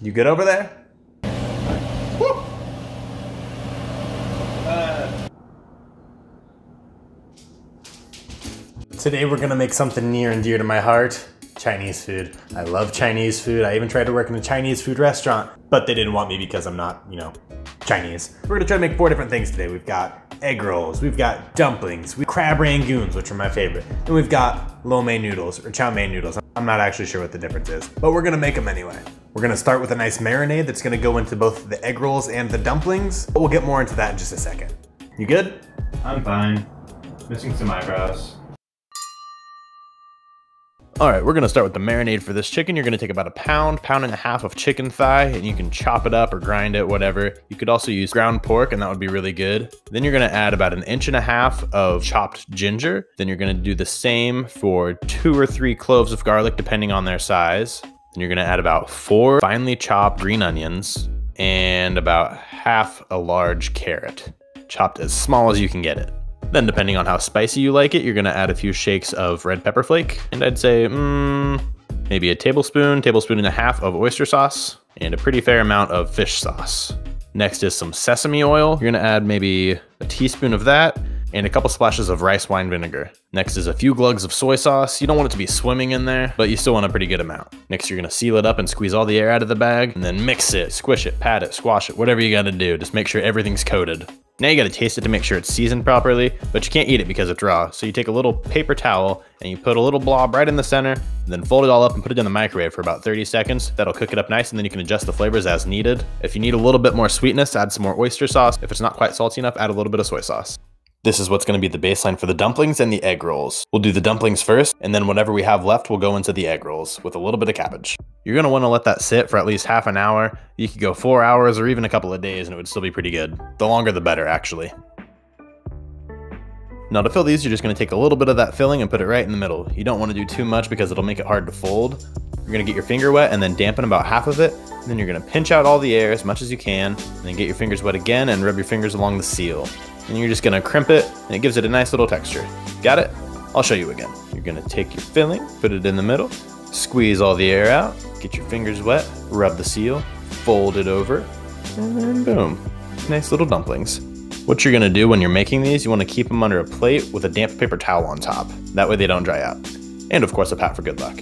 You good over there? Woo! Today we're gonna make something near and dear to my heart. Chinese food. I love Chinese food. I even tried to work in a Chinese food restaurant, but they didn't want me because I'm not, you know, Chinese. We're gonna try to make 4 different things today. We've got egg rolls, we've got dumplings, we've crab rangoons, which are my favorite, and we've got lo mein noodles, or chow mein noodles. I'm not actually sure what the difference is, but we're gonna make them anyway. We're gonna start with a nice marinade that's gonna go into both the egg rolls and the dumplings, but we'll get more into that in just a second. You good? I'm fine. Missing some eyebrows. All right, we're gonna start with the marinade for this chicken. You're gonna take about a pound and a half of chicken thigh, and you can chop it up or grind it, whatever. You could also use ground pork, and that would be really good. Then you're gonna add about 1.5 inches of chopped ginger. Then you're gonna do the same for 2 or 3 cloves of garlic, depending on their size. Then you're gonna add about 4 finely chopped green onions and about half a large carrot, chopped as small as you can get it. Then depending on how spicy you like it, you're gonna add a few shakes of red pepper flake. And I'd say maybe a tablespoon and a half of oyster sauce, and a pretty fair amount of fish sauce. Next is some sesame oil. You're gonna add maybe a teaspoon of that, and a couple splashes of rice wine vinegar. Next is a few glugs of soy sauce. You don't want it to be swimming in there, but you still want a pretty good amount. Next, you're gonna seal it up and squeeze all the air out of the bag, and then mix it, squish it, pat it, squash it, whatever you gotta do. Just make sure everything's coated. Now you gotta taste it to make sure it's seasoned properly, but you can't eat it because it's raw. So you take a little paper towel and you put a little blob right in the center, and then fold it all up and put it in the microwave for about 30 seconds. That'll cook it up nice, and then you can adjust the flavors as needed. If you need a little bit more sweetness, add some more oyster sauce. If it's not quite salty enough, add a little bit of soy sauce. This is what's gonna be the baseline for the dumplings and the egg rolls. We'll do the dumplings first, and then whatever we have left, we'll go into the egg rolls with a little bit of cabbage. You're gonna wanna let that sit for at least half an hour. You could go 4 hours or even a couple of days and it would still be pretty good. The longer the better, actually. Now to fill these, you're just gonna take a little bit of that filling and put it right in the middle. You don't wanna do too much because it'll make it hard to fold. You're gonna get your finger wet and then dampen about half of it. And then you're gonna pinch out all the air as much as you can, and then get your fingers wet again and rub your fingers along the seal. And you're just gonna crimp it, and it gives it a nice little texture. Got it? I'll show you again. You're gonna take your filling, put it in the middle, squeeze all the air out, get your fingers wet, rub the seal, fold it over, and then boom. Nice little dumplings. What you're gonna do when you're making these, you wanna keep them under a plate with a damp paper towel on top. That way they don't dry out. And of course a pat for good luck.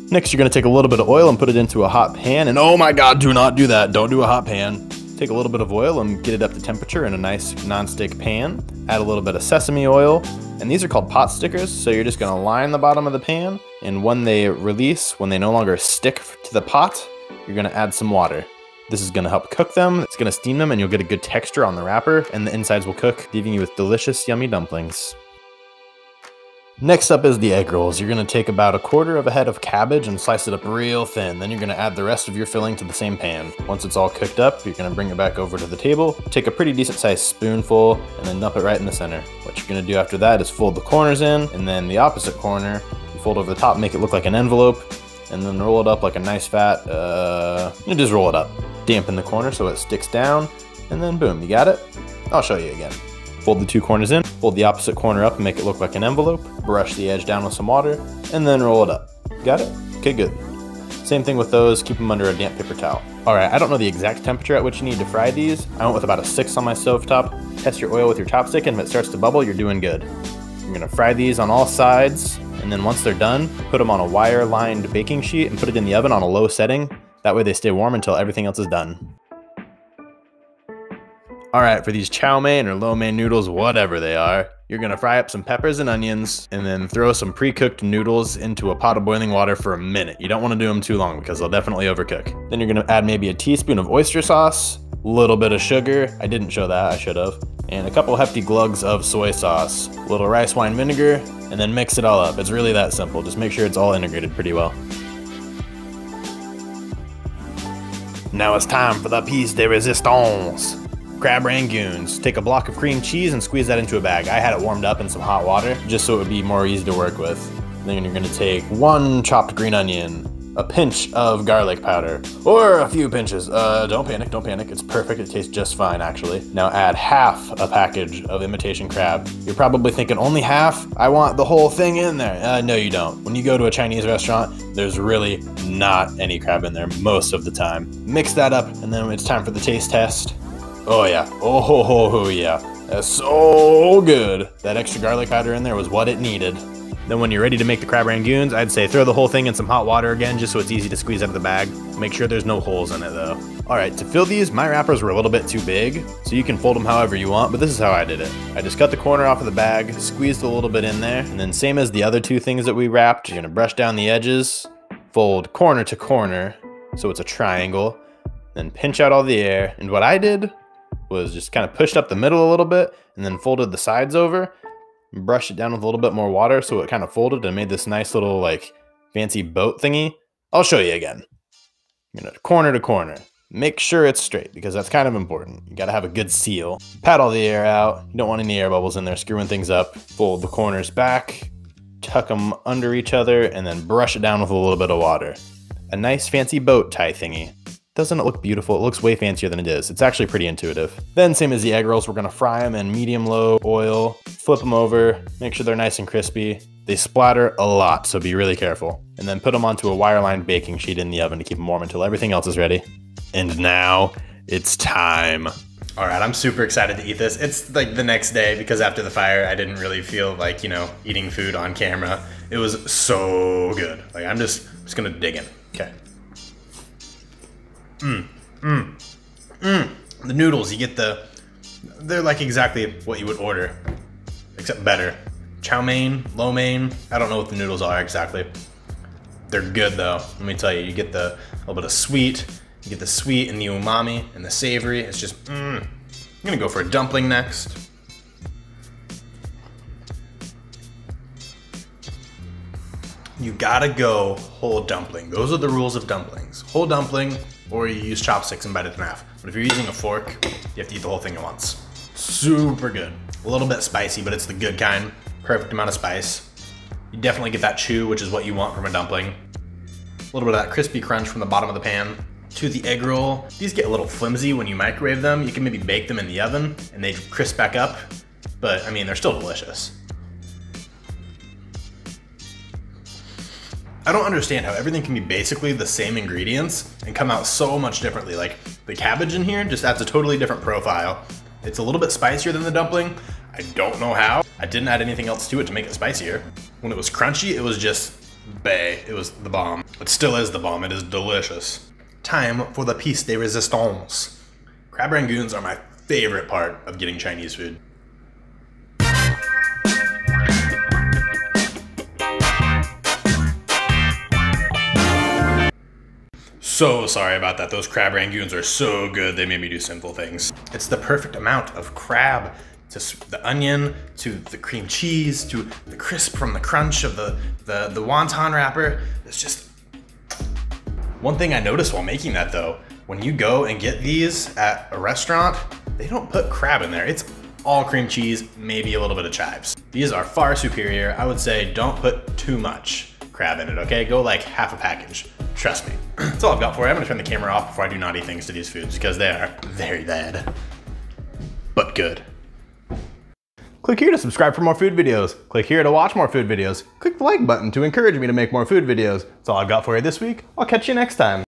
Next, you're gonna take a little bit of oil and put it into a hot pan, and oh my God, do not do that. Don't do a hot pan. Take a little bit of oil and get it up to temperature in a nice non-stick pan. Add a little bit of sesame oil, and these are called pot stickers, so you're just gonna line the bottom of the pan, and when they release, when they no longer stick to the pot, you're gonna add some water. This is gonna help cook them, it's gonna steam them, and you'll get a good texture on the wrapper, and the insides will cook, leaving you with delicious, yummy dumplings. Next up is the egg rolls. You're gonna take about 1/4 head of cabbage and slice it up real thin. Then you're gonna add the rest of your filling to the same pan. Once it's all cooked up, you're gonna bring it back over to the table, take a pretty decent sized spoonful, and then dump it right in the center. What you're gonna do after that is fold the corners in, and then the opposite corner, you fold over the top, make it look like an envelope, and then roll it up like a nice fat, you just roll it up. Dampen the corner so it sticks down, and then boom, you got it? I'll show you again. Fold the 2 corners in, fold the opposite corner up and make it look like an envelope, brush the edge down with some water, and then roll it up. Got it? Okay, good. Same thing with those, keep them under a damp paper towel. All right, I don't know the exact temperature at which you need to fry these. I went with about a 6 on my stovetop. Test your oil with your chopstick, and if it starts to bubble, you're doing good. You're gonna fry these on all sides, and then once they're done, put them on a wire-lined baking sheet and put it in the oven on a low setting. That way they stay warm until everything else is done. All right, for these chow mein or lo mein noodles, whatever they are, you're gonna fry up some peppers and onions, and then throw some pre-cooked noodles into a pot of boiling water for a minute. You don't wanna do them too long because they'll definitely overcook. Then you're gonna add maybe a teaspoon of oyster sauce, a little bit of sugar, I didn't show that, I should have, and a couple hefty glugs of soy sauce, a little rice wine vinegar, and then mix it all up. It's really that simple. Just make sure it's all integrated pretty well. Now it's time for the piece de resistance. Crab Rangoons. Take a block of cream cheese and squeeze that into a bag. I had it warmed up in some hot water just so it would be more easy to work with. Then you're gonna take 1 chopped green onion, a pinch of garlic powder, or a few pinches. Don't panic, don't panic. It's perfect, it tastes just fine actually. Now add half a package of imitation crab. You're probably thinking, only half? I want the whole thing in there. No you don't. When you go to a Chinese restaurant, there's really not any crab in there most of the time. Mix that up, and then it's time for the taste test. Oh yeah, oh yeah. That's so good. That extra garlic powder in there was what it needed. Then when you're ready to make the Crab Rangoons, I'd say throw the whole thing in some hot water again, just so it's easy to squeeze out of the bag. Make sure there's no holes in it though. All right, to fill these, my wrappers were a little bit too big, so you can fold them however you want, but this is how I did it. I just cut the corner off of the bag, squeezed a little bit in there, and then same as the other two things that we wrapped, you're gonna brush down the edges, fold corner to corner, so it's a triangle, then pinch out all the air. And what I did was just kind of pushed up the middle a little bit, and then folded the sides over, brush it down with a little bit more water so it kind of folded and made this nice little like fancy boat thingy. I'll show you again. Corner to corner. Make sure it's straight because that's kind of important. You gotta have a good seal. Pat all the air out. You don't want any air bubbles in there screwing things up. Fold the corners back, tuck them under each other, and then brush it down with a little bit of water. A nice fancy boat tie thingy. Doesn't it look beautiful? It looks way fancier than it is. It's actually pretty intuitive. Then same as the egg rolls, we're gonna fry them in medium-low oil, flip them over, make sure they're nice and crispy. They splatter a lot, so be really careful. And then put them onto a wire-lined baking sheet in the oven to keep them warm until everything else is ready. And now it's time. All right, I'm super excited to eat this. It's like the next day because after the fire, I didn't really feel like, you know, eating food on camera. It was so good. Like I'm just gonna dig in, okay. The noodles, you get they're like exactly what you would order, except better. Chow mein, lo mein, I don't know what the noodles are exactly. They're good though, let me tell you. You get the little bit of sweet, you get the sweet and the umami and the savory. It's just, I'm gonna go for a dumpling next. You gotta go whole dumpling. Those are the rules of dumplings. Whole dumpling, or you use chopsticks and bite it in half. But if you're using a fork, you have to eat the whole thing at once. Super good. A little bit spicy, but it's the good kind. Perfect amount of spice. You definitely get that chew, which is what you want from a dumpling. A little bit of that crispy crunch from the bottom of the pan. To the egg roll. These get a little flimsy when you microwave them. You can maybe bake them in the oven and they crisp back up. But I mean, they're still delicious. I don't understand how everything can be basically the same ingredients and come out so much differently. Like the cabbage in here just adds a totally different profile. It's a little bit spicier than the dumpling. I don't know how. I didn't add anything else to it to make it spicier. When it was crunchy, it was just bae. It was the bomb. It still is the bomb. It is delicious. Time for the piece de resistance. Crab Rangoons are my favorite part of getting Chinese food. So sorry about that. Those Crab Rangoons are so good, they made me do simple things. It's the perfect amount of crab to the onion, to the cream cheese, to the crisp from the crunch of the wonton wrapper. It's just... One thing I noticed while making that though, when you go and get these at a restaurant, they don't put crab in there. It's all cream cheese, maybe a little bit of chives. These are far superior. I would say don't put too much crab in it, okay? Go like half a package. Trust me. That's all I've got for you. I'm gonna turn the camera off before I do naughty things to these foods because they are very bad, but good. Click here to subscribe for more food videos. Click here to watch more food videos. Click the like button to encourage me to make more food videos. That's all I've got for you this week. I'll catch you next time.